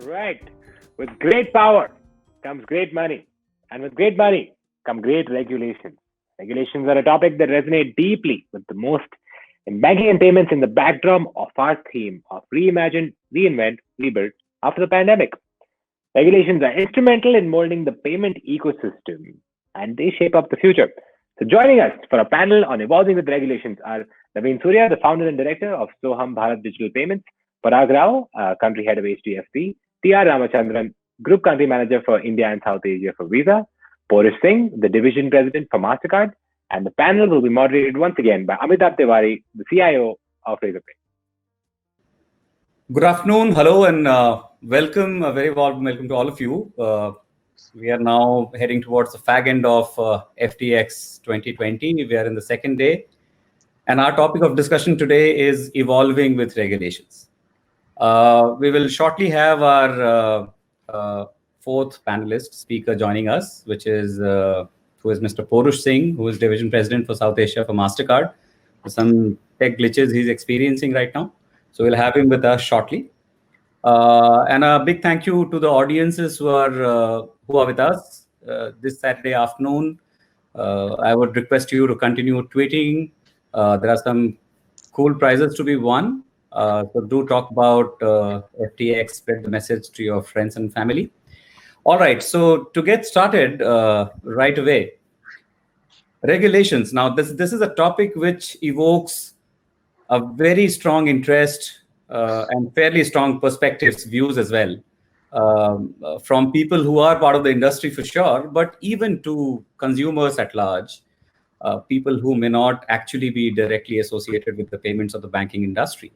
Right. With great power comes great money. And with great money come great regulations. Regulations are a topic that resonate deeply with the most in banking and payments in the backdrop of our theme of reimagine, reinvent, rebuild after the pandemic. Regulations are instrumental in molding the payment ecosystem and they shape up the future. So, joining us for a panel on evolving with regulations are Naveen Surya, the founder and director of Soham Bharat Digital Payments, Parag Rao, country head of HDFC, T.R. Ramachandran, group country manager for India and South Asia for Visa, Porish Singh, the division president for MasterCard, and the panel will be moderated once again by Amitabh Tiwari, the CIO of Razorpay. Good afternoon, hello, and welcome, a very warm welcome to all of you. We are now heading towards the fag end of FTX 2020. We are in the second day, and our topic of discussion today is evolving with regulations. We will shortly have our fourth panelist speaker joining us, who is Mr. Porish Singh, who is division president for South Asia for MasterCard. There's some tech glitches he's experiencing right now. So we'll have him with us shortly. And a big thank you to the audiences who are with us this Saturday afternoon. I would request you to continue tweeting. There are some cool prizes to be won. So do talk about FTX, spread the message to your friends and family. All right, so to get started right away, regulations. Now, this is a topic which evokes a very strong interest and fairly strong perspectives, views as well, from people who are part of the industry for sure, but even to consumers at large, people who may not actually be directly associated with the payments of the banking industry.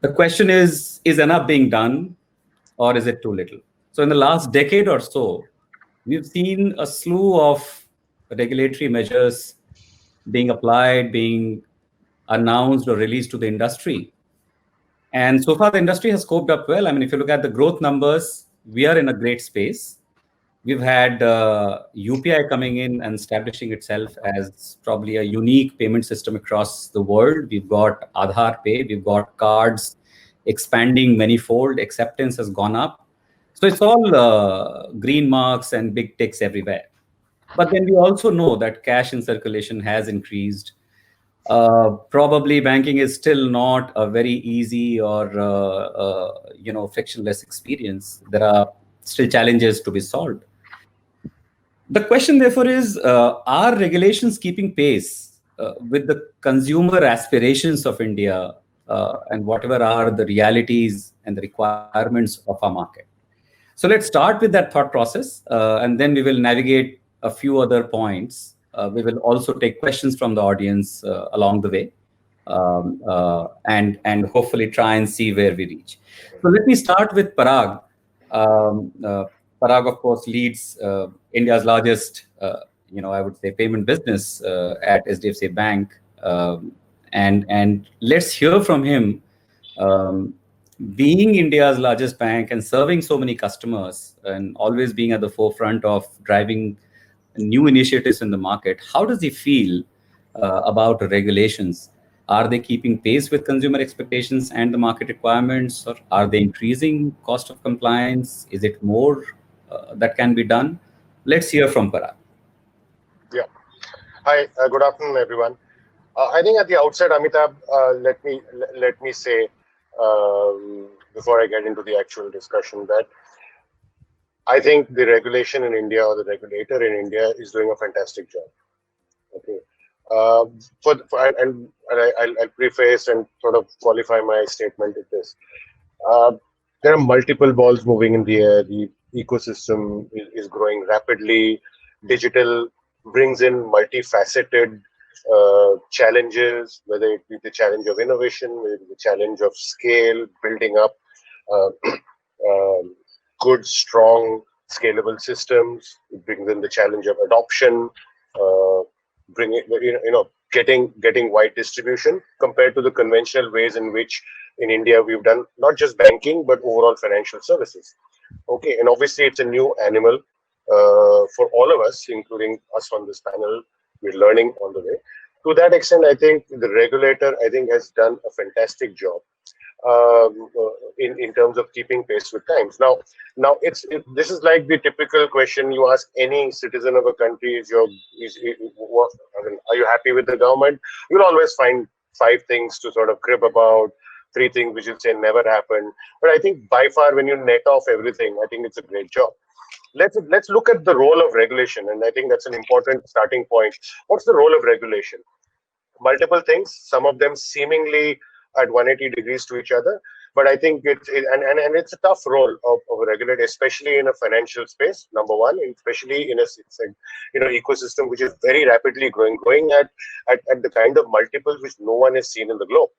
The question is enough being done or is it too little? So in the last decade or so, we've seen a slew of regulatory measures being applied, being announced or released to the industry. And so far, the industry has coped up well. I mean, if you look at the growth numbers, we are in a great space. We've had UPI coming in and establishing itself as probably a unique payment system across the world. We've got Aadhaar Pay, we've got cards expanding manifold, acceptance has gone up. So it's all green marks and big ticks everywhere. But then we also know that cash in circulation has increased. Probably banking is still not a very easy or frictionless experience. There are still challenges to be solved. The question, therefore, is: are regulations keeping pace with the consumer aspirations of India and whatever are the realities and the requirements of our market? So let's start with that thought process, and then we will navigate a few other points. We will also take questions from the audience along the way, and hopefully try and see where we reach. So let me start with Parag. Parag, of course, leads India's largest, I would say, payment business at HDFC Bank, and let's hear from him. Being India's largest bank and serving so many customers and always being at the forefront of driving new initiatives in the market, how does he feel about regulations? Are they keeping pace with consumer expectations and the market requirements, or are they increasing cost of compliance? Is it more that can be done? Let's hear from Parag. Yeah. Hi. Good afternoon, everyone. I think at the outset, Amitabh, let me say before I get into the actual discussion that I think the regulation in India or the regulator in India is doing a fantastic job. Okay. And I'll preface and sort of qualify my statement with this. There are multiple balls moving in the air. The ecosystem is growing rapidly. Digital brings in multifaceted challenges, whether it be the challenge of innovation, whether it be the challenge of scale, building up good, strong, scalable systems. It brings in the challenge of adoption, getting wide distribution compared to the conventional ways in which in India we've done not just banking but overall financial services. Okay, and obviously it's a new animal for all of us, including us on this panel. We're learning on the way. To that extent, I think the regulator, has done a fantastic job. in terms of keeping pace with times. Now this is like the typical question you ask any citizen of a country: what, I mean, are you happy with the government? You'll always find five things to sort of crib about, three things which you'll say never happened. But I think by far, when you net off everything, I think it's a great job. Let's look at the role of regulation, and I think that's an important starting point. What's the role of regulation? Multiple things, some of them seemingly at 180 degrees to each other, but I think it's a tough role of a regulator, especially in a financial space, number one, and especially in a ecosystem which is very rapidly growing at the kind of multiples which no one has seen in the globe.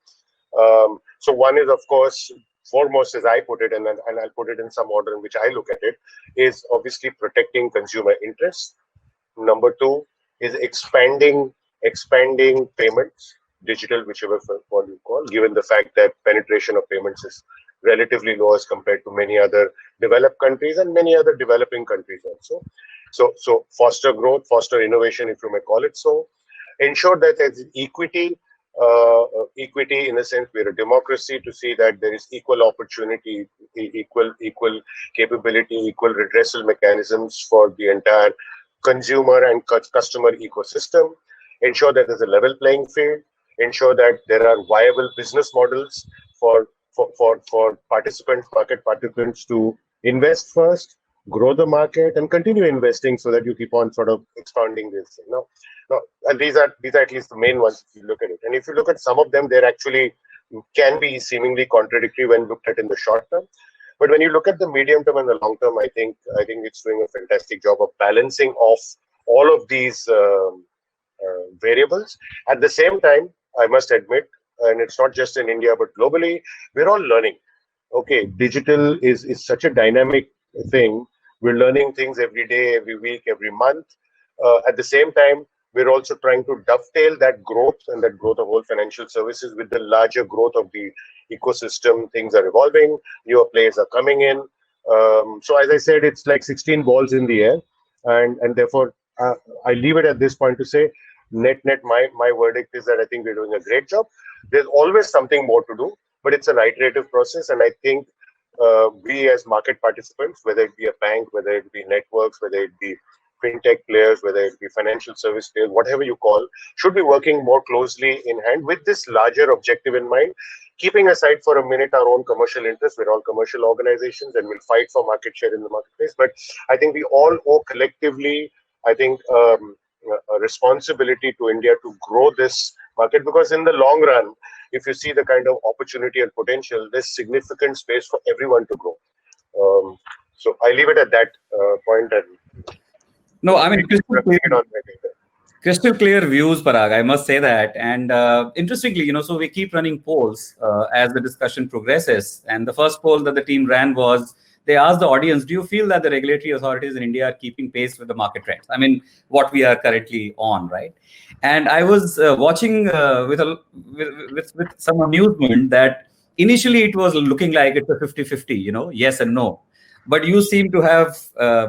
So one is, of course, foremost, as I put it, and I'll put it in some order in which I look at it, is obviously protecting consumer interests. Number two is expanding payments, digital, whichever one you call, given the fact that penetration of payments is relatively low as compared to many other developed countries and many other developing countries also. So foster growth, foster innovation, if you may call it so. Ensure that there's equity in a sense. We're a democracy, to see that there is equal opportunity, equal capability, equal redressal mechanisms for the entire consumer and customer ecosystem. Ensure that there's a level playing field. Ensure that there are viable business models for market participants to invest first, grow the market, and continue investing so that you keep on sort of expanding this thing. Now, and these are at least the main ones if you look at it. And if you look at some of them, they're actually can be seemingly contradictory when looked at in the short term. But when you look at the medium term and the long term, I think it's doing a fantastic job of balancing off all of these variables. At the same time, I must admit, and it's not just in India but globally, we're all learning. Okay, digital is such a dynamic thing. We're learning things every day, every week, every month. At the same time, we're also trying to dovetail that growth and that growth of all financial services with the larger growth of the ecosystem. Things are evolving, newer players are coming in. So as I said, it's like 16 balls in the air, and therefore I leave it at this point to say, net, my verdict is that I think we're doing a great job. There's always something more to do, but it's an iterative process, and I think we as market participants, whether it be a bank, whether it be networks, whether it be fintech players, whether it be financial service players, whatever you call, should be working more closely in hand with this larger objective in mind, keeping aside for a minute our own commercial interests. We're all commercial organizations and we'll fight for market share in the marketplace. But I think we all owe collectively, I think, a responsibility to India to grow this market, because in the long run, if you see the kind of opportunity and potential, there's significant space for everyone to grow. So I leave it at that point. And no, I mean, crystal clear views, Parag. I must say that. And interestingly, so we keep running polls as the discussion progresses. And the first poll that the team ran was, they asked the audience, do you feel that the regulatory authorities in India are keeping pace with the market trends? I mean, what we are currently on, right? And I was watching with some amusement that initially it was looking like it's a 50-50, yes and no. But you seem to have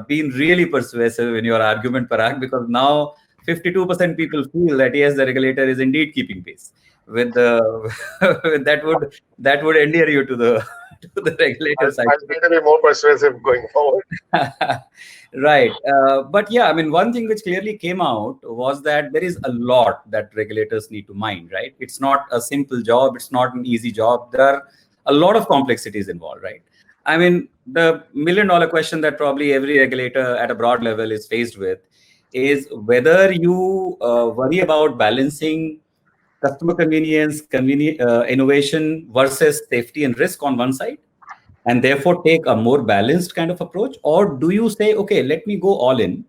been really persuasive in your argument, Parag, because now 52% people feel that yes, the regulator is indeed keeping pace with the that would endear you to the regulator side. I'll try to be more persuasive going forward. Right. But yeah, I mean, one thing which clearly came out was that there is a lot that regulators need to mind, right? It's not a simple job. It's not an easy job. There are a lot of complexities involved, right? I mean, the million-dollar question that probably every regulator at a broad level is faced with is whether you worry about balancing customer convenience, innovation versus safety and risk on one side, and therefore take a more balanced kind of approach, or do you say, okay, let me go all in.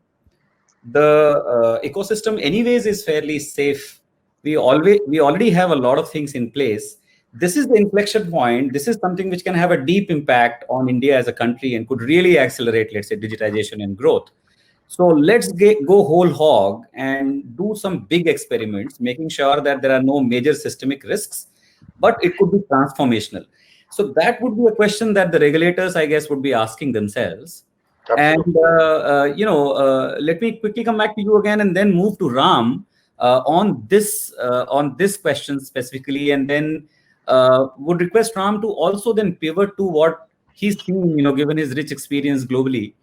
The ecosystem anyways is fairly safe. We already have a lot of things in place. This is the inflection point. This is something which can have a deep impact on India as a country and could really accelerate, let's say, digitization and growth. So let's go whole hog and do some big experiments, making sure that there are no major systemic risks, but it could be transformational. So that would be a question that the regulators, I guess, would be asking themselves. Absolutely. And, let me quickly come back to you again and then move to Ram on this question specifically. And then would request Ram to also then pivot to what he's seen, given his rich experience globally.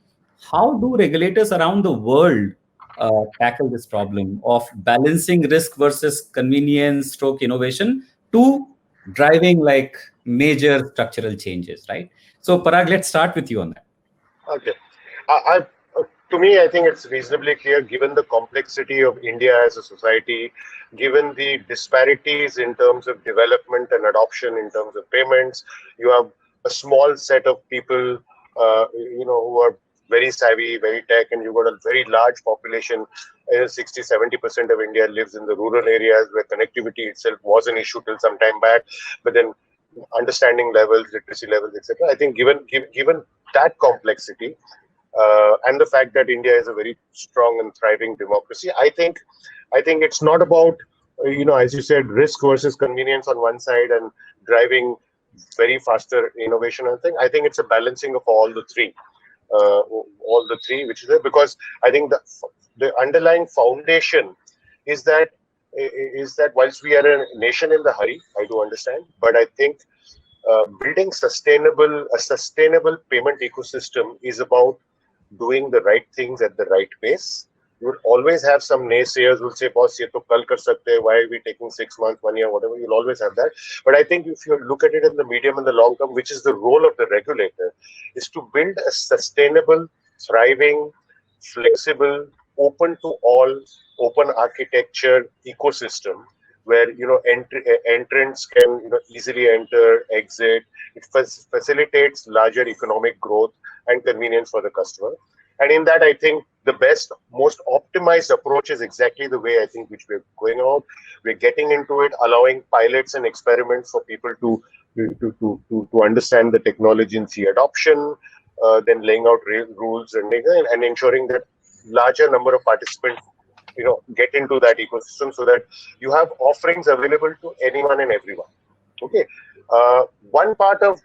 How do regulators around the world tackle this problem of balancing risk versus convenience stroke innovation to driving like major structural changes, right? So Parag, let's start with you on that. Okay. To me, I think it's reasonably clear, given the complexity of India as a society, given the disparities in terms of development and adoption in terms of payments. You have a small set of people, who are very savvy, very tech, and you've got a very large population. 60-70% of India lives in the rural areas where connectivity itself was an issue till some time back. But then understanding levels, literacy levels, etc. I think given that complexity, and the fact that India is a very strong and thriving democracy, I think it's not about, as you said, risk versus convenience on one side and driving very faster innovation on thing. I think it's a balancing of all the three, which is there, because I think the underlying foundation is that whilst we are a nation in the hurry, I do understand, but I think building a sustainable payment ecosystem is about doing the right things at the right pace. You will always have some naysayers who will say, boss, ye to kal kar sakte hai, why are we taking 6 months, 1 year, whatever. You'll always have that. But I think if you look at it in the medium and the long term, which is the role of the regulator, is to build a sustainable, thriving, flexible, open to all, open architecture ecosystem where entrants can easily enter, exit. It facilitates larger economic growth and convenience for the customer. And in that, I think the best, most optimized approach is exactly the way I think which we're going out. We're getting into it, allowing pilots and experiments for people to understand the technology and see adoption, then laying out rules and ensuring that larger number of participants get into that ecosystem so that you have offerings available to anyone and everyone. Okay. One part of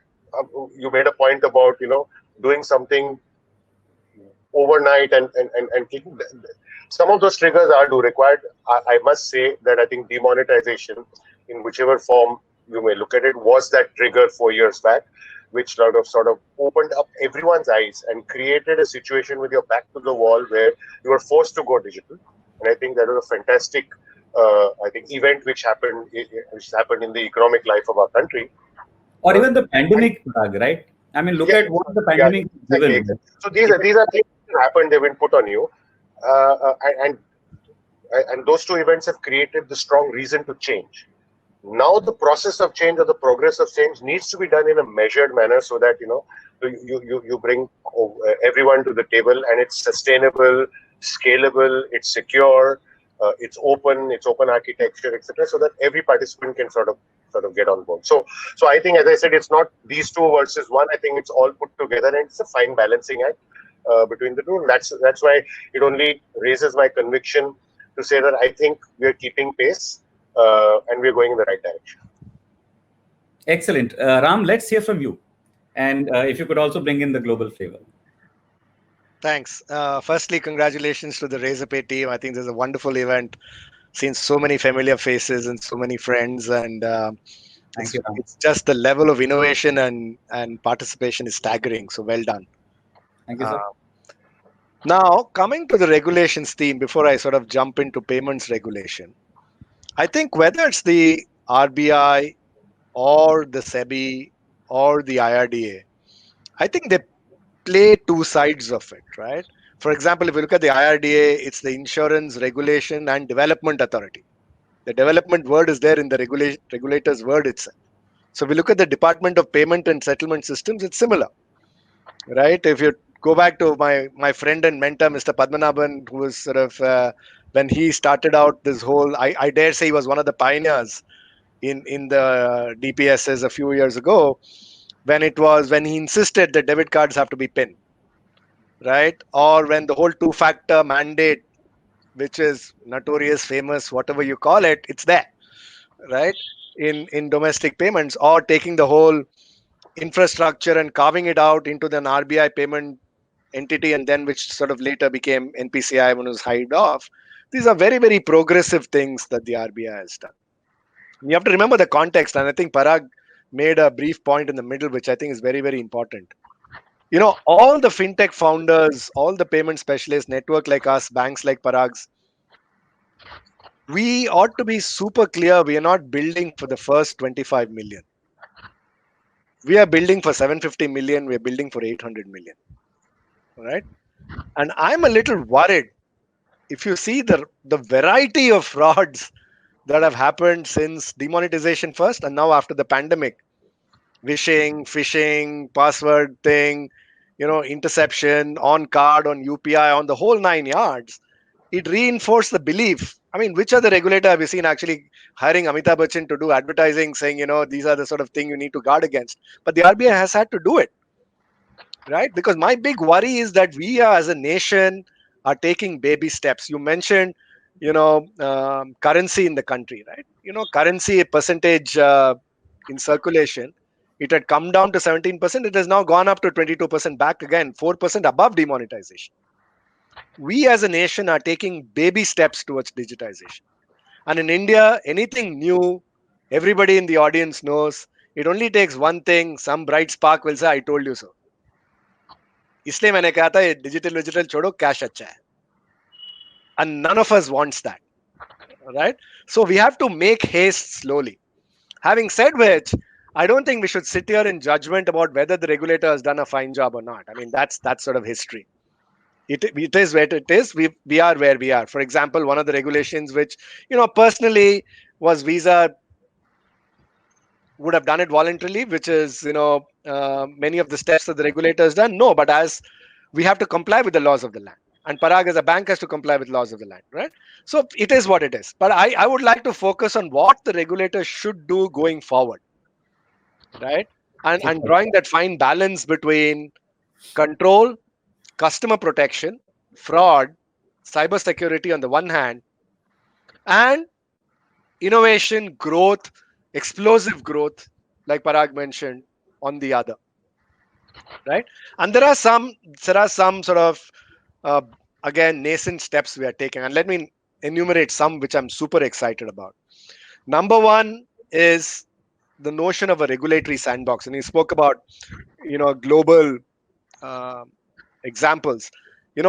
you made a point about doing something overnight and some of those triggers are required. I must say that I think demonetization, in whichever form you may look at it, was that trigger 4 years back, which sort of opened up everyone's eyes and created a situation with your back to the wall where you were forced to go digital. And I think that was a fantastic, event which happened in the economic life of our country. Or even the pandemic, right? I mean, look at what the pandemic has given. Exactly. So these are things that happened, they've been put on you. And those two events have created the strong reason to change. Now the process of change or the progress of change needs to be done in a measured manner so that you bring everyone to the table and it's sustainable, scalable, it's secure, it's open architecture, etc., so that every participant can sort of get on board. So I think, as I said, it's not these two versus one. I think it's all put together and it's a fine balancing act between the two. And that's why it only raises my conviction to say that I think we are keeping pace and we're going in the right direction. Excellent. Ram, let's hear from you. And if you could also bring in the global flavor. Thanks. Firstly, congratulations to the Razorpay team. I think this is a wonderful event. Seen so many familiar faces and so many friends, and it's just the level of innovation and participation is staggering. So well done. Thank you, sir. Now, coming to the regulations theme, before I sort of jump into payments regulation, I think whether it's the RBI or the SEBI or the IRDA, I think they play two sides of it, right? For example, if you look at the IRDA, it's the Insurance Regulation and Development Authority. The development word is there in the regulator's word itself. So if we look at the Department of Payment and Settlement Systems, it's similar, right? If you go back to my friend and mentor, Mr. Padmanabhan, who was sort of, when he started out this whole, I dare say he was one of the pioneers in the DPSs a few years ago, when he insisted that debit cards have to be PIN, right? Or when the whole two-factor mandate, which is notorious, famous, whatever you call it, it's there, right? In domestic payments, or taking the whole infrastructure and carving it out into an RBI payment entity, and then which sort of later became NPCI when it was hived off. These are very, very progressive things that the RBI has done. You have to remember the context, and I think Parag made a brief point in the middle, which I think is very, very important. All the fintech founders, all the payment specialists, network like us, banks like Parag's, we ought to be super clear. We are not building for the first 25 million. We are building for 750 million. We are building for 800 million. Right? And I'm a little worried if you see the variety of frauds that have happened since demonetization first and now after the pandemic. Wishing, phishing, password thing, interception on card, on UPI, on the whole 9 yards. It reinforced the belief. I mean, which other regulator have you seen actually hiring Amitabh Bachchan to do advertising saying, these are the sort of thing you need to guard against? But the RBI has had to do it, right? Because my big worry is that we are, as a nation, are taking baby steps. You mentioned, currency in the country, right? Currency percentage in circulation. It had come down to 17%. It has now gone up to 22%, back again, 4% above demonetization. We as a nation are taking baby steps towards digitization. And in India, anything new, everybody in the audience knows, it only takes one thing. Some bright spark will say, I told you so. इसलिए मैंने कहा था digital छोड़ो, cash अच्छा है. And none of us wants that. Right? So we have to make haste slowly. Having said which, I don't think we should sit here in judgment about whether the regulator has done a fine job or not. I mean, that's sort of history. It is where it is. We are where we are. For example, one of the regulations which, personally was Visa would have done it voluntarily, which is, many of the steps that the regulator has done. No, but as we have to comply with the laws of the land. And Parag as a bank has to comply with laws of the land, right? So it is what it is. But I would like to focus on what the regulator should do going forward. Right? And drawing that fine balance between control, customer protection, fraud, cybersecurity on the one hand, and innovation, growth, explosive growth, like Parag mentioned, on the other. Right? And there are some sort of again nascent steps we are taking. And let me enumerate some which I'm super excited about. Number one is the notion of a regulatory sandbox, and he spoke about global examples,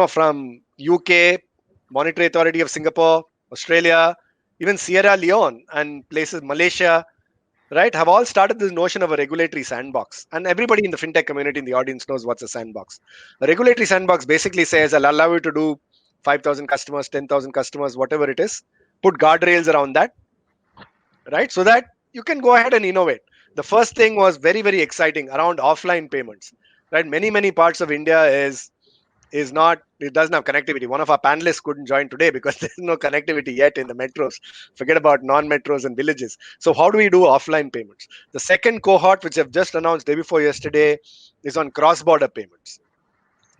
from UK, Monetary Authority of Singapore, Australia, even Sierra Leone and places, Malaysia, right, have all started this notion of a regulatory sandbox. And everybody in the fintech community in the audience knows what's a sandbox. A regulatory sandbox basically says, I'll allow you to do 5,000 customers, 10,000 customers, whatever it is, put guardrails around that, right, so that you can go ahead and innovate. The first thing was very, very exciting around offline payments, right? Many parts of India is not, it doesn't have connectivity. One of our panelists couldn't join today because there's no connectivity yet in the metros. Forget about non-metros and villages. So how do we do offline payments? The second cohort, which I've just announced day before yesterday, is on cross-border payments.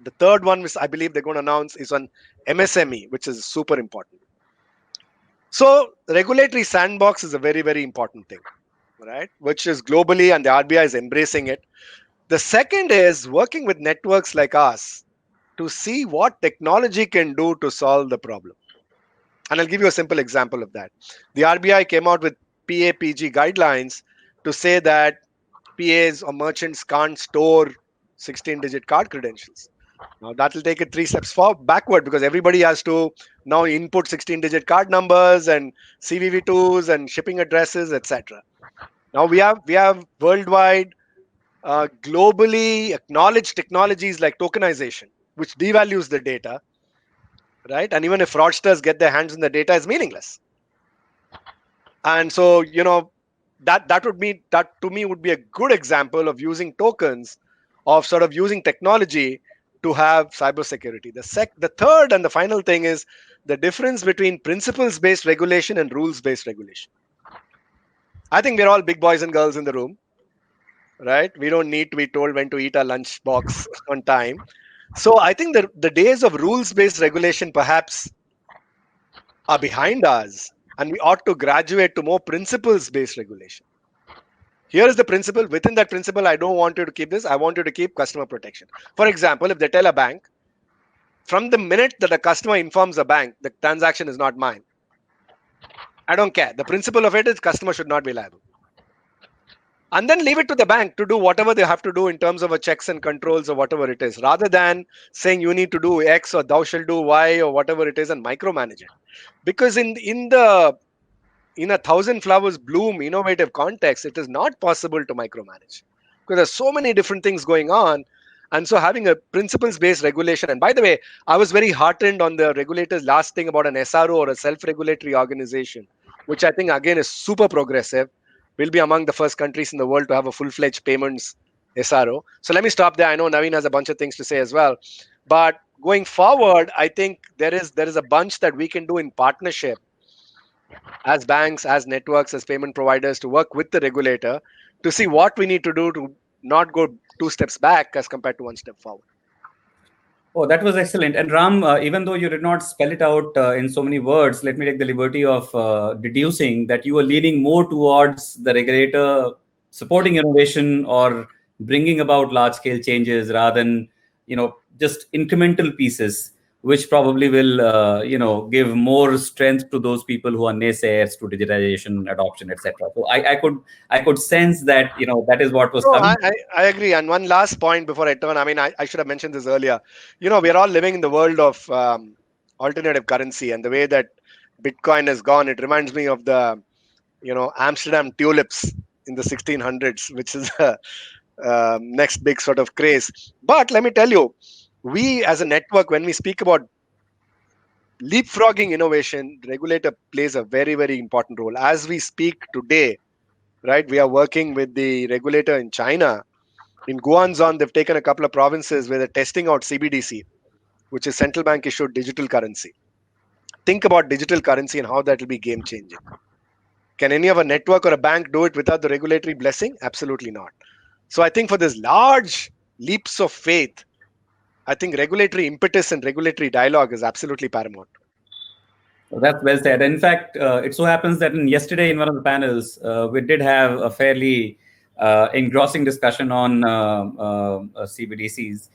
The third one, which I believe they're going to announce, is on MSME, which is super important. So regulatory sandbox is a very, very important thing, right? Which is globally, and the RBI is embracing it. The second is working with networks like us to see what technology can do to solve the problem. And I'll give you a simple example of that. The RBI came out with PAPG guidelines to say that PAs or merchants can't store 16-digit card credentials. Now that will take it 3 steps backward, because everybody has to now input 16-digit card numbers and CVV2s and shipping addresses, etc. Now we have worldwide, globally acknowledged technologies like tokenization, which devalues the data, right? And even if fraudsters get their hands on the data, is meaningless. And so, that would mean, that to me would be a good example of using tokens, of sort of using technology to have cybersecurity. The third and the final thing is the difference between principles-based regulation and rules-based regulation. I think we're all big boys and girls in the room, right? We don't need to be told when to eat our lunch box on time. So I think the days of rules-based regulation perhaps are behind us, and we ought to graduate to more principles-based regulation. Here is the principle. Within that principle, I don't want you to keep this. I want you to keep customer protection. For example, if they tell a bank, from the minute that a customer informs a bank, the transaction is not mine, I don't care. The principle of it is customer should not be liable. And then leave it to the bank to do whatever they have to do in terms of a checks and controls or whatever it is, rather than saying you need to do X or thou shall do Y or whatever it is and micromanage it. Because in a thousand flowers bloom innovative context, it is not possible to micromanage because there's so many different things going on. And so having a principles-based regulation, and by the way, I was very heartened on the regulator's last thing about an SRO or a self-regulatory organization, which I think again is super progressive. We'll be among the first countries in the world to have a full-fledged payments SRO. So let me stop there. I know Naveen has a bunch of things to say as well. But going forward, I think there is a bunch that we can do in partnership as banks, as networks, as payment providers to work with the regulator to see what we need to do to not go 2 steps back as compared to 1 step forward. Oh, that was excellent. And Ram, even though you did not spell it out in so many words, let me take the liberty of deducing that you are leaning more towards the regulator supporting innovation or bringing about large-scale changes rather than, just incremental pieces, which probably will, give more strength to those people who are naysayers to digitization, adoption, etc. So I could sense that, that is what was coming. I agree. And one last point before I turn, I should have mentioned this earlier. We are all living in the world of alternative currency, and the way that Bitcoin has gone, it reminds me of the, Amsterdam tulips in the 1600s, which is the next big sort of craze. But let me tell you, we as a network, when we speak about leapfrogging innovation, the regulator plays a very, very important role. As we speak today, right, we are working with the regulator in China. In Guangdong, they've taken a couple of provinces where they're testing out CBDC, which is central bank issued digital currency. Think about digital currency and how that will be game changing. Can any of a network or a bank do it without the regulatory blessing? Absolutely not. So I think for this large leaps of faith, I think regulatory impetus and regulatory dialogue is absolutely paramount. That's well said. In fact, it so happens that yesterday in one of the panels, we did have a fairly engrossing discussion on CBDCs.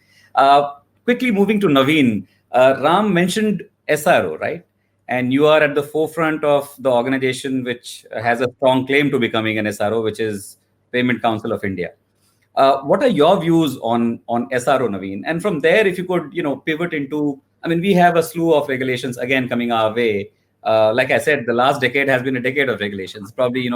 Quickly moving to Naveen, Ram mentioned SRO, right? And you are at the forefront of the organization which has a strong claim to becoming an SRO, which is Payment Council of India. What are your views on SRO, Naveen? And from there, if you could, pivot into, we have a slew of regulations again coming our way. Like I said, the last decade has been a decade of regulations. Probably,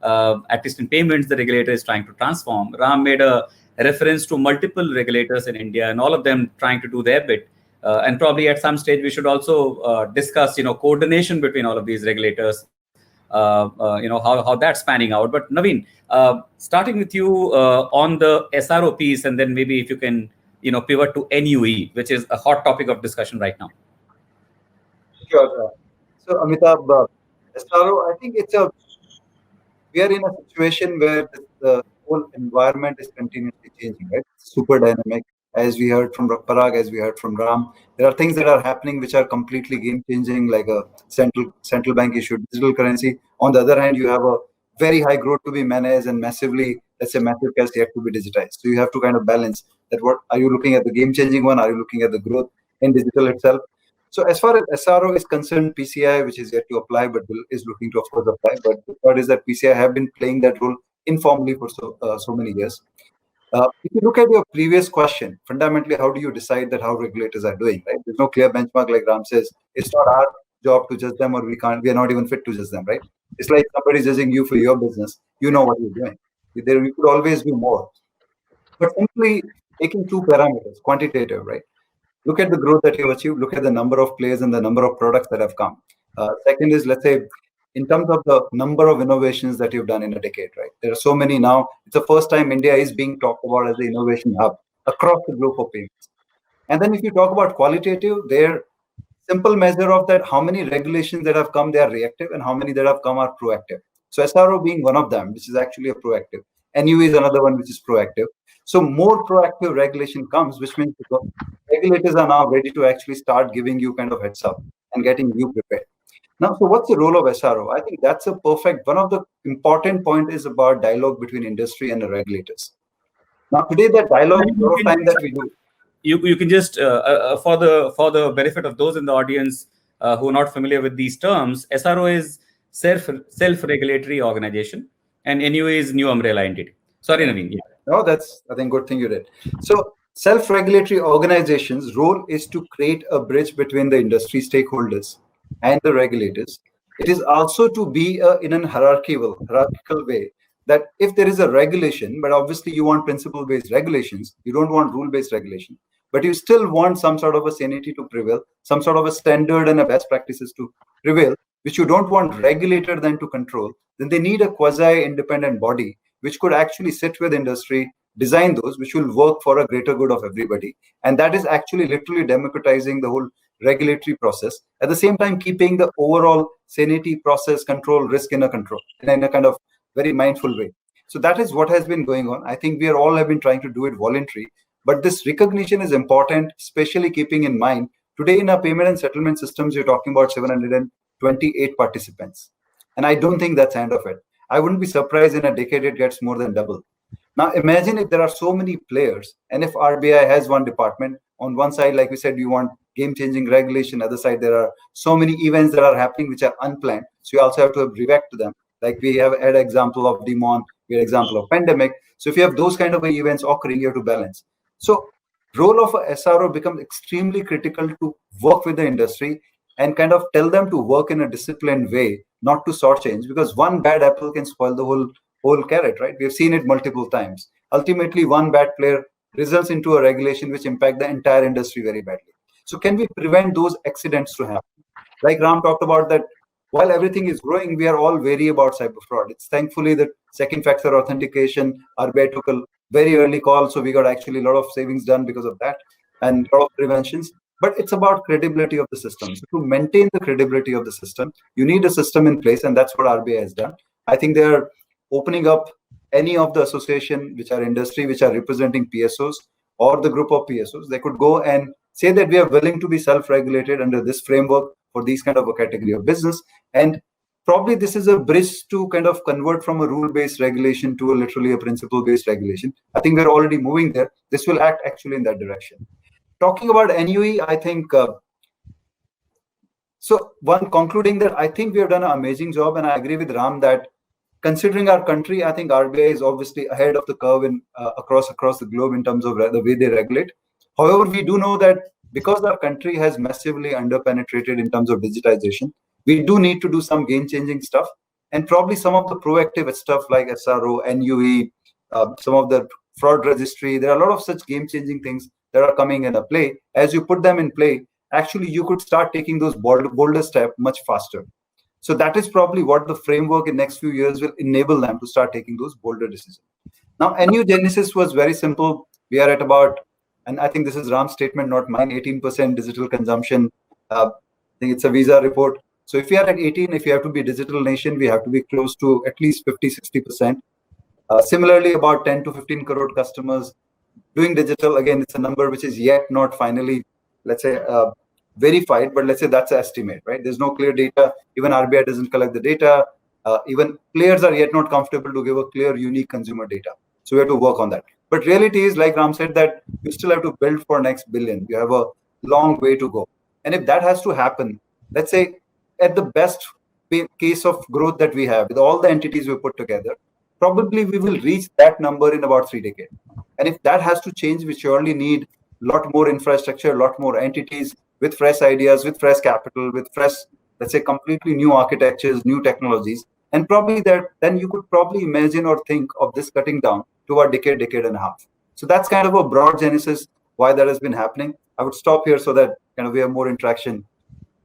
at least in payments, the regulator is trying to transform. Ram made a reference to multiple regulators in India and all of them trying to do their bit. And probably at some stage, we should also discuss, coordination between all of these regulators, how that's panning out. But Naveen, starting with you on the SRO piece, and then maybe if you can, pivot to NUE, which is a hot topic of discussion right now. Sure. So Amitabh, SRO, I think we are in a situation where the whole environment is continuously changing, right? Super dynamic. As we heard from Parag, as we heard from Ram, there are things that are happening which are completely game-changing, like a central bank issued digital currency. On the other hand, you have a very high growth to be managed and massive cash yet to be digitized. So you have to kind of balance that. What are you looking at, the game-changing one? Are you looking at the growth in digital itself? So as far as SRO is concerned, PCI, which is yet to apply, but is looking to, of course, apply. But the third is that PCI have been playing that role informally for so many years. If you look at your previous question, fundamentally, how do you decide that how regulators are doing, right? There's no clear benchmark, like Ram says. It's not our job to judge them, or we are not even fit to judge them, right? It's like somebody's judging you for your business. You know what you're doing. There could always be more. But simply taking 2 parameters, quantitative, right? Look at the growth that you've achieved, look at the number of players and the number of products that have come. Second is, let's say, in terms of the number of innovations that you've done in a decade, right? There are so many now. It's the first time India is being talked about as the innovation hub across the globe for payments. And then if you talk about qualitative, their simple measure of that, how many regulations that have come, they are reactive, and how many that have come are proactive. So SRO being one of them, which is actually a proactive. NUE is another one, which is proactive. So more proactive regulation comes, which means the regulators are now ready to actually start giving you kind of heads up and getting you prepared. Now, so what's the role of SRO? I think that's one of the important point is about dialogue between industry and the regulators. Now, today, that dialogue, that we do. You can just, for the benefit of those in the audience who are not familiar with these terms, SRO is self-regulatory organization, and NUA is new umbrella entity. Sorry, Naveen. Yeah. No, that's, I think, good thing you did. So self-regulatory organizations' role is to create a bridge between the industry stakeholders and the regulators. It is also to be in a hierarchical way, that if there is a regulation, but obviously you want principle-based regulations, you don't want rule-based regulation, but you still want some sort of a sanity to prevail, some sort of a standard and a best practices to prevail, which you don't want regulator then to control, then they need a quasi-independent body which could actually sit with industry, design those which will work for a greater good of everybody. And that is actually literally democratizing the whole regulatory process, at the same time keeping the overall sanity, process, control, risk in a control, in a kind of very mindful way. So that is what has been going on. I think we are all have been trying to do it voluntary, but this recognition is important, especially keeping in mind today in our payment and settlement systems, you're talking about 728 participants. And I don't think that's the end of it. I wouldn't be surprised in a decade it gets more than double. Now imagine if there are so many players, and if RBI has one department, on one side, like we said, you want game-changing regulation, other side there are so many events that are happening which are unplanned. So you also have to react to them. Like we have had example of demon, we had example of pandemic. So if you have those kind of events occurring, you have to balance. So role of a SRO becomes extremely critical to work with the industry and kind of tell them to work in a disciplined way, not to shortchange, because one bad apple can spoil the whole carrot, right? We've seen it multiple times. Ultimately, one bad player results into a regulation which impact the entire industry very badly. So can we prevent those accidents to happen? Like Ram talked about that while everything is growing, we are all wary about cyber fraud. It's thankfully that second factor authentication, RBI took a very early call. So we got actually a lot of savings done because of that and a lot of preventions. But it's about credibility of the system. So to maintain the credibility of the system, you need a system in place, and that's what RBI has done. I think they're opening up any of the association which are industry, which are representing PSOs or the group of PSOs. They could go and say that we are willing to be self-regulated under this framework for these kind of a category of business. And probably this is a bridge to kind of convert from a rule-based regulation to literally a principle-based regulation. I think we're already moving there. This will act actually in that direction. Talking about NUE, I think, so one concluding that I think we have done an amazing job, and I agree with Ram that considering our country, I think RBI is obviously ahead of the curve in across the globe in terms of the way they regulate. However, we do know that because our country has massively underpenetrated in terms of digitization, we do need to do some game-changing stuff, and probably some of the proactive stuff like SRO, NUE, some of the fraud registry. There are a lot of such game-changing things that are coming into play. As you put them in play, actually you could start taking those bolder steps much faster. So that is probably what the framework in next few years will enable them to start taking those bolder decisions. Now, NU Genesis was very simple. We are at about, and I think this is Ram's statement, not mine, 18% digital consumption. I think it's a Visa report. So if we are at 18, if you have to be a digital nation, we have to be close to at least 50, 60%. Similarly, about 10 to 15 crore customers doing digital. Again, it's a number which is yet not finally, let's say, verified, but let's say that's an estimate, right? There's no clear data. Even RBI doesn't collect the data. Even players are yet not comfortable to give a clear, unique consumer data. So we have to work on that. But reality is, like Ram said, that you still have to build for next billion. You have a long way to go. And if that has to happen, let's say at the best case of growth that we have with all the entities we put together, probably we will reach that number in about 3 decades. And if that has to change, we surely need a lot more infrastructure, a lot more entities with fresh ideas, with fresh capital, with fresh, let's say, completely new architectures, new technologies. And probably that, then you could probably imagine or think of this cutting down to a decade and a half. So that's kind of a broad genesis why that has been happening. I would stop here so that kind of we have more interaction.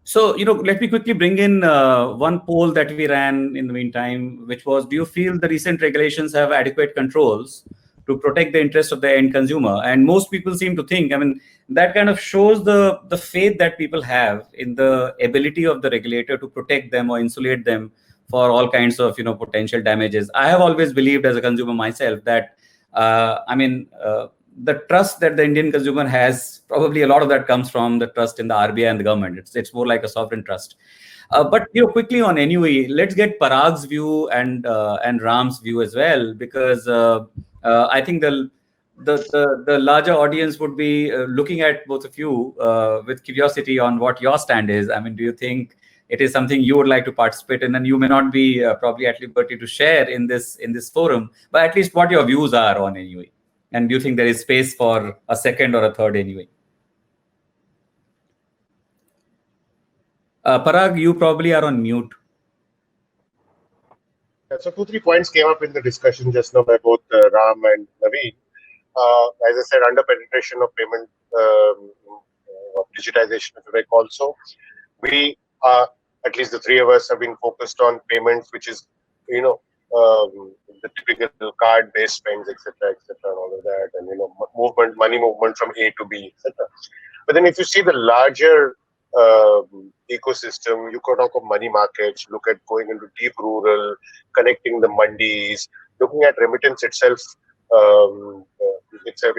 So, let me quickly bring in one poll that we ran in the meantime, which was, do you feel the recent regulations have adequate controls to protect the interests of the end consumer? And most people seem to think, that kind of shows the faith that people have in the ability of the regulator to protect them or insulate them for all kinds of, potential damages. I have always believed as a consumer myself that, the trust that the Indian consumer has, probably a lot of that comes from the trust in the RBI and the government. It's more like a sovereign trust. But quickly on NUE, let's get Parag's view and Ram's view as well, because I think the larger audience would be looking at both of you with curiosity on what your stand is. Do you think it is something you would like to participate in, and you may not be probably at liberty to share in this forum, but at least what your views are on NUE. And do you think there is space for a second or a third NUE? Parag, you probably are on mute. So 2-3 points came up in the discussion just now by both Ram and Naveen. As I said, under penetration of payment of digitization, if you like, also we at least the three of us have been focused on payments, which is the typical card-based spends, etc., and all of that, and money movement from A to B, etc. But then if you see the larger ecosystem, you could talk of money markets, look at going into deep rural, connecting the mandis, looking at remittance itself,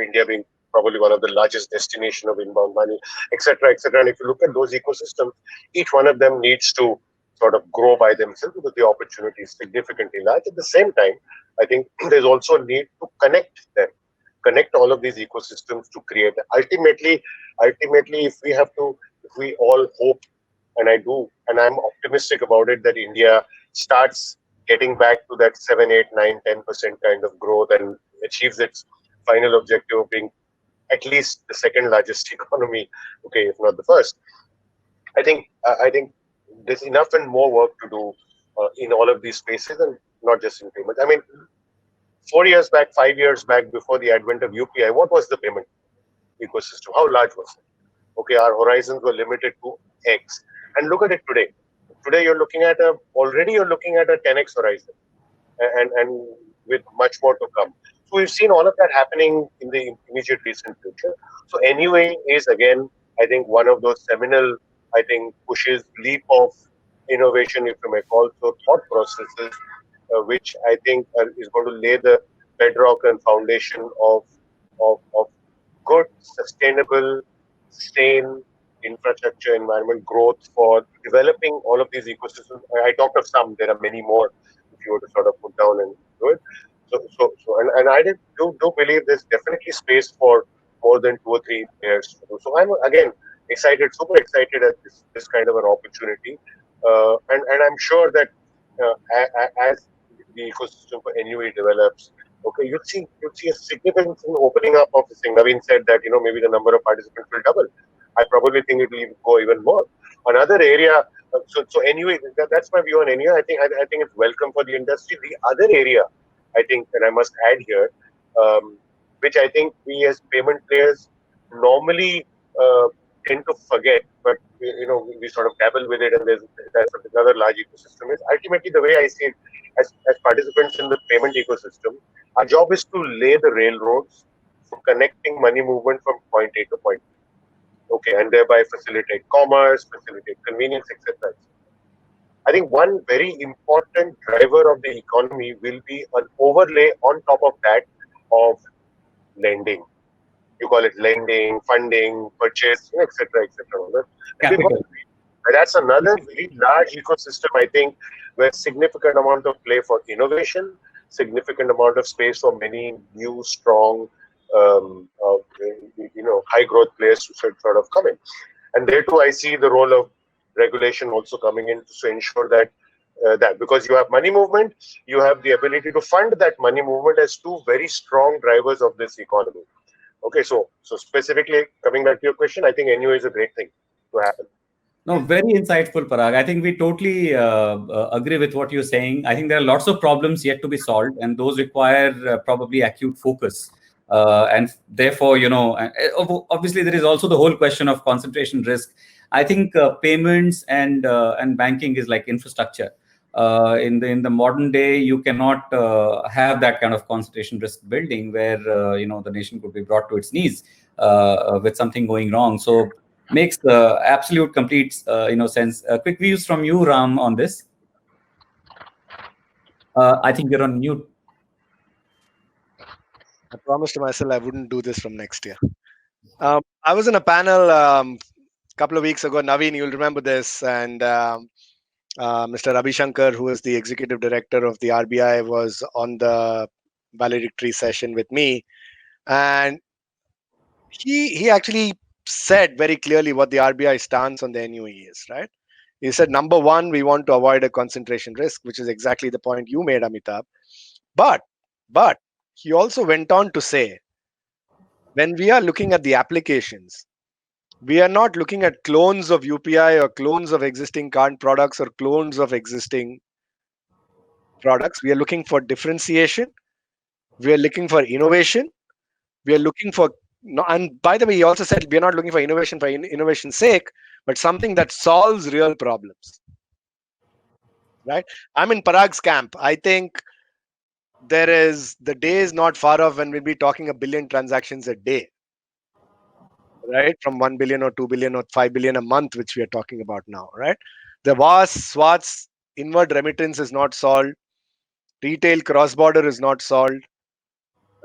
India being probably one of the largest destination of inbound money, etc., etc. And if you look at those ecosystems, each one of them needs to sort of grow by themselves because the opportunity is significantly large. At the same time, I think there's also a need to connect all of these ecosystems to create. Ultimately, if we all hope, and I do, and I'm optimistic about it, that India starts getting back to that 7, 8, 9, 10% kind of growth and achieves its final objective of being at least the second largest economy, okay, if not the first. I think there's enough and more work to do in all of these spaces, and not just in payments. I mean, 4 years back, 5 years back, before the advent of UPI, what was the payment ecosystem? How large was it? Okay, our horizons were limited to X. And look at it today. Today you're looking at a 10X horizon, and with much more to come. So we've seen all of that happening in the immediate recent future. So NUE is, again, I think, one of those seminal, I think, pushes, leap of innovation, if you may call so, thought processes, which I think is going to lay the bedrock and foundation of good, sustainable, sane infrastructure environment growth for developing all of these ecosystems. I talked of some, there are many more if you were to sort of put down and do it. And I do believe there's definitely space for more than 2 or 3 players to do. So I'm again super excited at this kind of an opportunity, and I'm sure that as the ecosystem for NUE develops, okay, you'll see a significant opening up of this thing. Naveen said that maybe the number of participants will double. I probably think it will go even more. Another area, so NUE, that's my view on NUE. I think it's welcome for the industry. The other area, I think, that I must add here, which I think we as payment players normally tend to forget, but we sort of dabble with it, and that's another large ecosystem. Is ultimately the way I see it, as participants in the payment ecosystem, our job is to lay the railroads for connecting money movement from point A to point B. Okay, and thereby facilitate commerce, facilitate convenience, etc. I think one very important driver of the economy will be an overlay on top of that of lending. You call it lending, funding, purchase, etc., etc. That's another very large ecosystem, I think, where significant amount of play for innovation, significant amount of space for many new, strong, high growth players to sort of come in. And there too, I see the role of regulation also coming in to ensure that because you have money movement, you have the ability to fund that money movement as two very strong drivers of this economy. Okay, so specifically coming back to your question, I think NUE is a great thing to happen. No, very insightful, Parag. I think we totally agree with what you're saying. I think there are lots of problems yet to be solved, and those require probably acute focus. And therefore, obviously there is also the whole question of concentration risk. I think payments and banking is like infrastructure. In the modern day, you cannot have that kind of concentration risk building where the nation could be brought to its knees with something going wrong. So makes absolute complete sense. Quick views from you, Ram, on this. I think you're on mute. I promised myself I wouldn't do this from next year. I was in a panel a couple of weeks ago. Naveen, you'll remember this, and Mr. Ravi Shankar, who is the executive director of the RBI, was on the valedictory session with me, and he actually said very clearly what the RBI stance on the NUE is, right? He said, number one, we want to avoid a concentration risk, which is exactly the point you made, Amitabh. But he also went on to say, when we are looking at the applications, we are not looking at clones of UPI or clones of existing card products or clones of existing products. We are looking for differentiation. We are looking for innovation. We are looking for, and by the way, he also said we are not looking for innovation for innovation's sake, but something that solves real problems. Right? I'm in Parag's camp. I think the day is not far off when we'll be talking 1 billion transactions a day. Right? From 1 billion or 2 billion or 5 billion a month, which we are talking about now. Right? The vast swaths, inward remittance is not solved. Retail cross-border is not solved.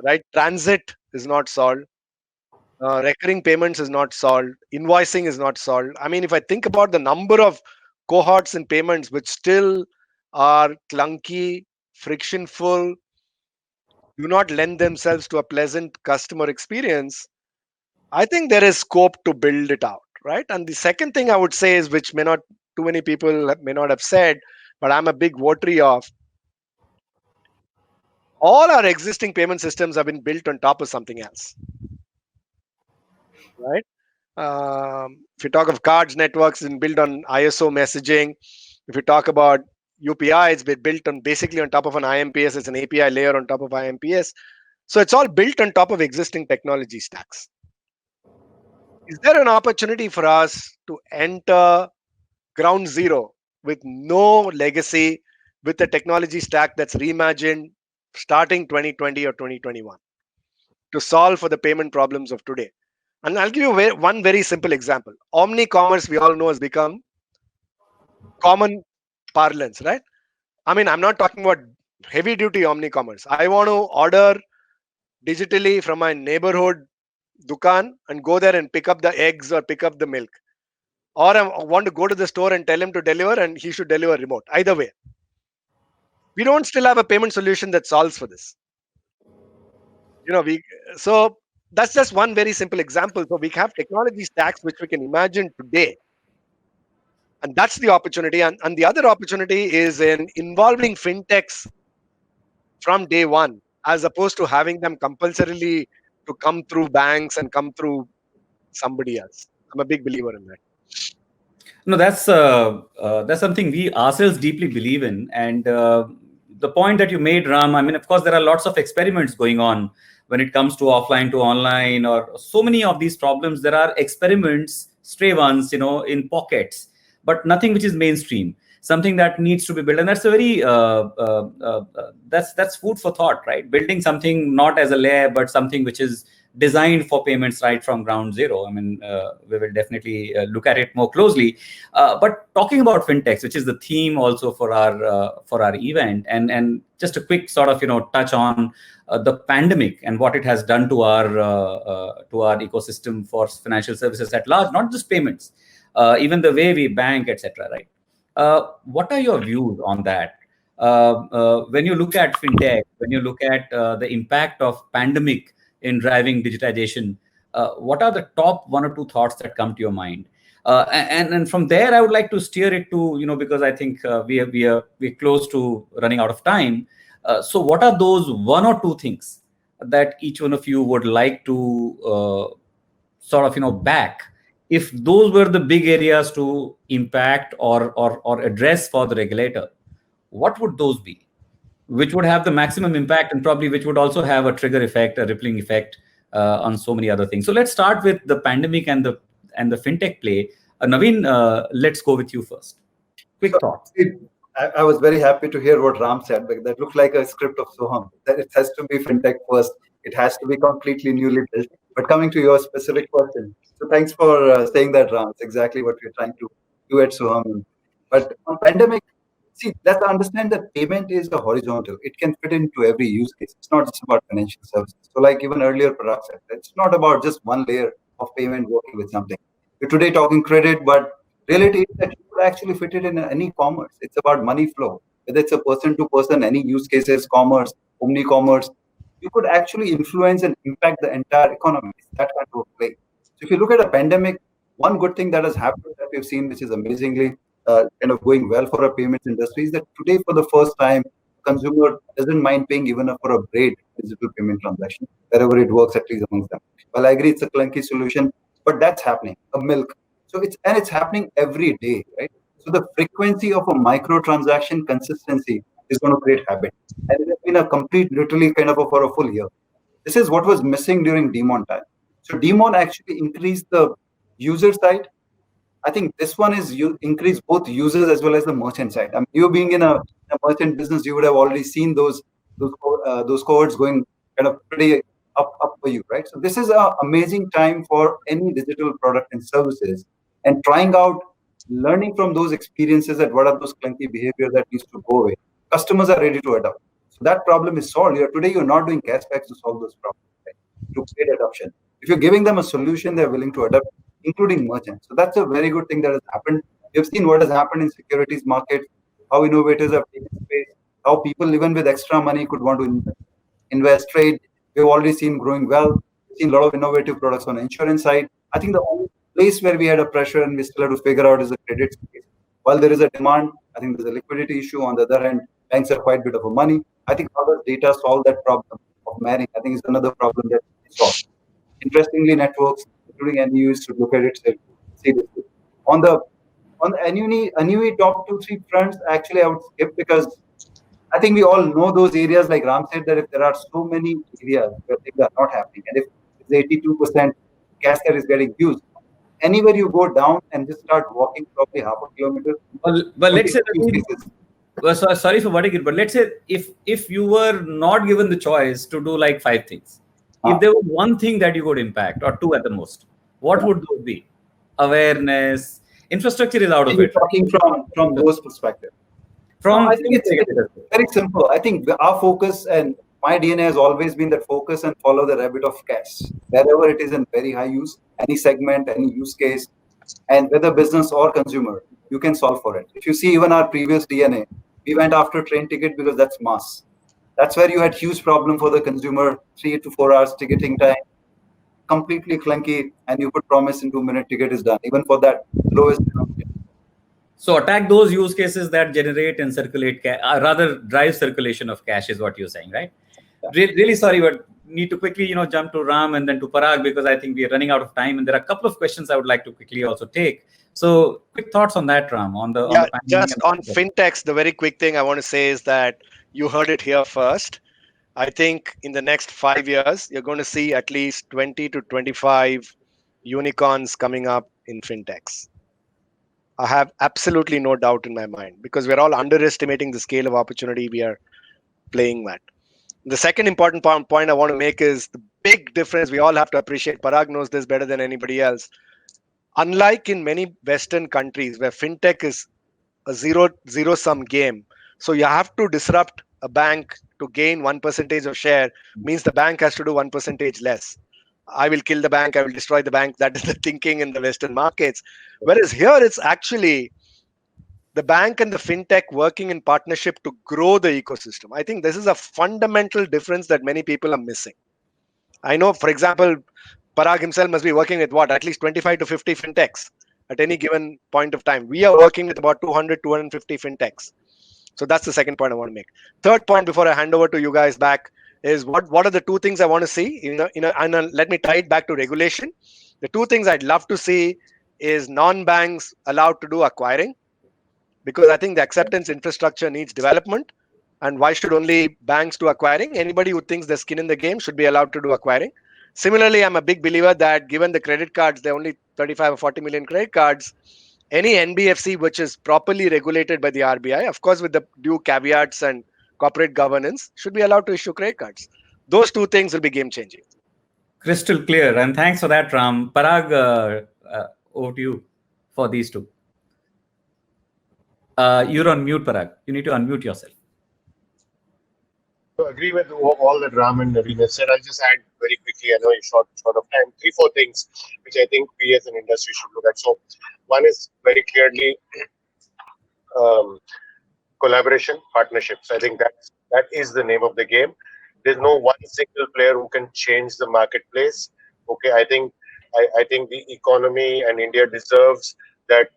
Right? Transit is not solved. Recurring payments is not solved. Invoicing is not solved. I mean, if I think about the number of cohorts in payments which still are clunky, frictionful, do not lend themselves to a pleasant customer experience, I think there is scope to build it out, right? And the second thing I would say is, which may not too many people may not have said, but I'm a big votary of, all our existing payment systems have been built on top of something else, right? If you talk of cards networks and built on ISO messaging, if you talk about UPI, it's been built on basically on top of an IMPS. It's an API layer on top of IMPS. So it's all built on top of existing technology stacks. Is there an opportunity for us to enter ground zero with no legacy, with a technology stack that's reimagined starting 2020 or 2021 to solve for the payment problems of today? And I'll give you one very simple example. Omni-commerce, we all know, has become common parlance, right? I mean, I'm not talking about heavy-duty omni-commerce. I want to order digitally from my neighborhood dukan and go there and pick up the eggs or pick up the milk. Or I want to go to the store and tell him to deliver and he should deliver remote. Either way. We don't still have a payment solution that solves for this. So that's just one very simple example. So we have technology stacks which we can imagine today. And that's the opportunity. And the other opportunity is in involving fintechs from day one, as opposed to having them compulsorily to come through banks and come through somebody else. I'm a big believer in that. No, that's something we ourselves deeply believe in. And the point that you made, Ram, I mean, of course, there are lots of experiments going on when it comes to offline to online, or so many of these problems. There are experiments, stray ones, in pockets, but nothing which is mainstream. Something that needs to be built, and that's a very that's food for thought, right? Building something not as a layer, but something which is designed for payments right from ground zero. I mean, we will definitely look at it more closely. But talking about fintechs, which is the theme also for our event, and just a quick sort of touch on the pandemic and what it has done to our ecosystem for financial services at large, not just payments, even the way we bank, etc. Right? What are your views on that? When you look at fintech, when you look at the impact of pandemic in driving digitization, what are the top one or two thoughts that come to your mind? And from there, I would like to steer it to, because I think we're close to running out of time. So what are those one or two things that each one of you would like to sort of, back, if those were the big areas to impact or address for the regulator? What would those be, which would have the maximum impact, and probably which would also have a trigger effect, a rippling effect on so many other things? So let's start with the pandemic and the fintech play. Naveen, let's go with you first. Quick thoughts. I was very happy to hear what Ram said, because that looked like a script of Soham. That it has to be fintech first. It has to be completely newly built. But coming to your specific question, so thanks for saying that, Ram. It's exactly what we're trying to do at Soham. But on pandemic, see, let's understand that payment is a horizontal. It can fit into every use case. It's not just about financial services. So like even earlier Parag said, it's not about just one layer of payment working with something. We're today talking credit, but reality is that you could actually fit it in any commerce. It's about money flow, whether it's a person to person, any use cases, commerce, omni-commerce. You could actually influence and impact the entire economy. It's that kind of play. So if you look at a pandemic, one good thing that has happened that we've seen, which is amazingly, kind of going well for our payments industry is that today, for the first time, consumer doesn't mind paying even for a Braid digital payment transaction wherever it works, at least amongst them. Well, I agree it's a clunky solution, but that's happening. A milk, so it's happening every day, right? So the frequency of a micro transaction consistency is going to create habit, and it has been a complete, literally, kind of for a full year. This is what was missing during Demon time. So Demon actually increased the user side. I think this one is you increase both users as well as the merchant side. I mean, you being in a merchant business, you would have already seen those cohorts going kind of pretty up for you, right? So this is an amazing time for any digital product and services, and trying out, learning from those experiences that what are those clunky behavior that needs to go away. Customers are ready to adopt. So that problem is solved. Today you're not doing cashbacks to solve those problems, right? To create adoption. If you're giving them a solution, they're willing to adopt, including merchants. So that's a very good thing that has happened. You've seen what has happened in securities market, how innovators have taken space, how people even with extra money could want to invest, trade. We've already seen growing well. We've seen a lot of innovative products on the insurance side. I think the only place where we had a pressure and we still have to figure out is the credit space. While there is a demand, I think there's a liquidity issue. On the other hand, banks have quite a bit of money. I think how does data solve that problem of marrying? I think is another problem that is solved. Interestingly, networks, including NUs, should look at it seriously. On the NUE top 2-3 fronts, actually I would skip, because I think we all know those areas, like Ram said, that if there are so many areas where things are not happening, and if it's 82% cash that is getting used, anywhere you go down and just start walking probably half a kilometer. Well, let's say, sorry for butting it, but let's say if you were not given the choice to do like 5 things, if there was one thing that you could impact, or 2 at the most, what would those be? Awareness, infrastructure is out of it. Talking from those perspective. I think it's very simple. I think our focus and my DNA has always been that focus and follow the rabbit of cash. Wherever it is in very high use, any segment, any use case, and whether business or consumer, you can solve for it. If you see even our previous DNA, we went after train ticket because that's mass. That's where you had huge problem for the consumer, 3 to 4 hours ticketing time, completely clunky, and you could promise in 2-minute ticket is done, even for that lowest denominator. So attack those use cases that generate and circulate, rather drive circulation of cash, is what you're saying, right? Yeah. Really sorry, but need to quickly, jump to Ram and then to Parag, because I think we are running out of time, and there are a couple of questions I would like to quickly also take. So quick thoughts on that, Ram, on fintechs. The very quick thing I want to say is that you heard it here first. I think in the next 5 years, you're going to see at least 20 to 25 unicorns coming up in fintechs. I have absolutely no doubt in my mind, because we're all underestimating the scale of opportunity we are playing at. The second important point I want to make is the big difference we all have to appreciate. Parag knows this better than anybody else. Unlike in many Western countries where fintech is a zero-sum game, so you have to disrupt a bank to gain 1% of share, means the bank has to do 1% less. I will kill the bank, I will destroy the bank. That is the thinking in the Western markets. Whereas here, it's actually the bank and the fintech working in partnership to grow the ecosystem. I think this is a fundamental difference that many people are missing. I know, for example, Parag himself must be working with at least 25 to 50 fintechs at any given point of time. We are working with about 200, 250 fintechs. So that's the second point I want to make. Third point before I hand over to you guys back is what are the 2 things I want to see? And let me tie it back to regulation. The 2 things I'd love to see is non-banks allowed to do acquiring, because I think the acceptance infrastructure needs development. And why should only banks do acquiring? Anybody who thinks there's skin in the game should be allowed to do acquiring. Similarly, I'm a big believer that given the credit cards, there are only 35 or 40 million credit cards, any NBFC which is properly regulated by the RBI, of course with the due caveats and corporate governance, should be allowed to issue credit cards. Those 2 things will be game changing. Crystal clear, and thanks for that, Ram. Parag, over to you for these 2. You're on mute, Parag. You need to unmute yourself. I agree with all that Ram and Naveen said. I'll just add very quickly, I know you're short of time, 3-4 things which I think we as an industry should look at. So one is very clearly collaboration, partnerships. I think that is the name of the game. There's no one single player who can change the marketplace. Okay, I think the economy and India deserves that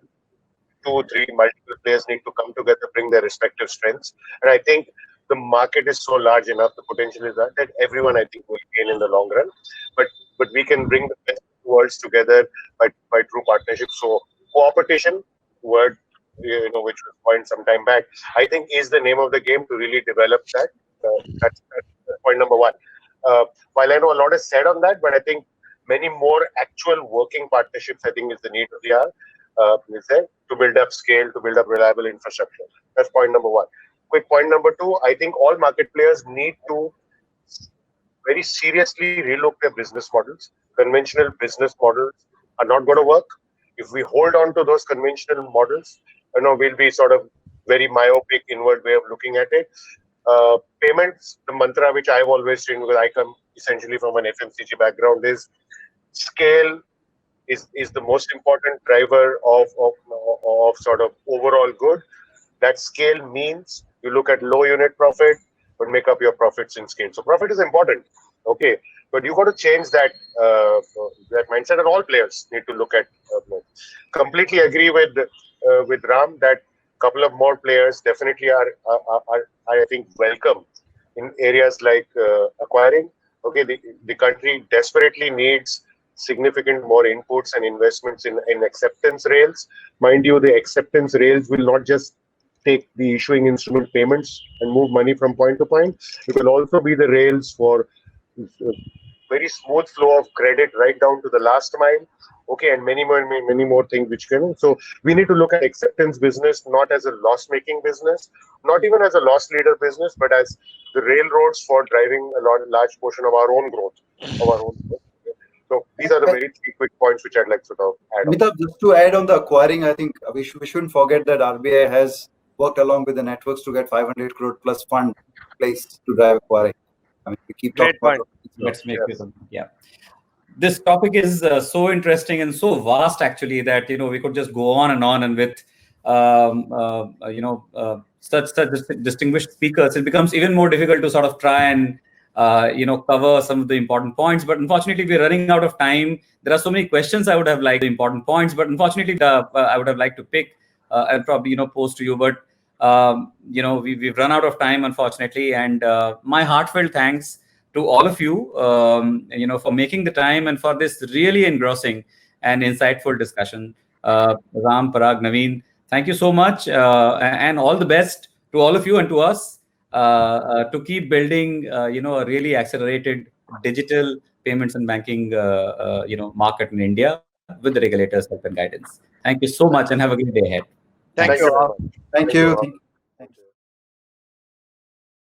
2, 3 multiple players need to come together, bring their respective strengths. And I think the market is so large enough, the potential is that everyone, I think, will gain in the long run. But we can bring the best worlds together by true partnership. So cooperation, word, which was coined some time back, I think is the name of the game to really develop that. That's point number one. While I know a lot is said on that, but I think many more actual working partnerships, I think, is the need of the hour. Is there to build up scale, to build up reliable infrastructure. That's point number one. Quick point number two, I think all market players need to very seriously relook their business models. Conventional business models are not going to work. If we hold on to those conventional models, we'll be sort of very myopic, inward way of looking at it. Payments, the mantra which I've always seen, because I come essentially from an FMCG background, is scale is the most important driver of sort of overall good. That scale means you look at low unit profit, but make up your profits in scale. So profit is important, okay, but you got to change that mindset, and all players need to look at. Completely agree with Ram that a couple of more players definitely are I think welcome in areas like acquiring. Okay, the country desperately needs significant more inputs and investments in acceptance rails. Mind you, the acceptance rails will not just take the issuing instrument payments and move money from point to point. It will also be the rails for very smooth flow of credit right down to the last mile. Okay, and many more things which can. So we need to look at acceptance business not as a loss-making business, not even as a loss leader business, but as the railroads for driving a large portion of our own growth. So these are the very three quick points which I'd like to add on. Amitabh, just to add on the acquiring, I think we shouldn't forget that RBI has worked along with the networks to get 500 crore plus fund place to drive acquiring. I mean, we keep talking about it. Let's make this. Yeah. This topic is so interesting and so vast, actually, that we could just go on and with such distinguished speakers, it becomes even more difficult to sort of try and cover some of the important points. But unfortunately, we're running out of time. There are so many questions I would have liked, the important points, but unfortunately, I would have liked to pick and probably pose to you. But we've run out of time, unfortunately, and my heartfelt thanks to all of you, for making the time and for this really engrossing and insightful discussion. Ram, Parag, Naveen, thank you so much, and all the best to all of you and to us to keep building, a really accelerated digital payments and banking, market in India with the regulators' help and guidance. Thank you so much, and have a great day ahead. Thank you. Thank you.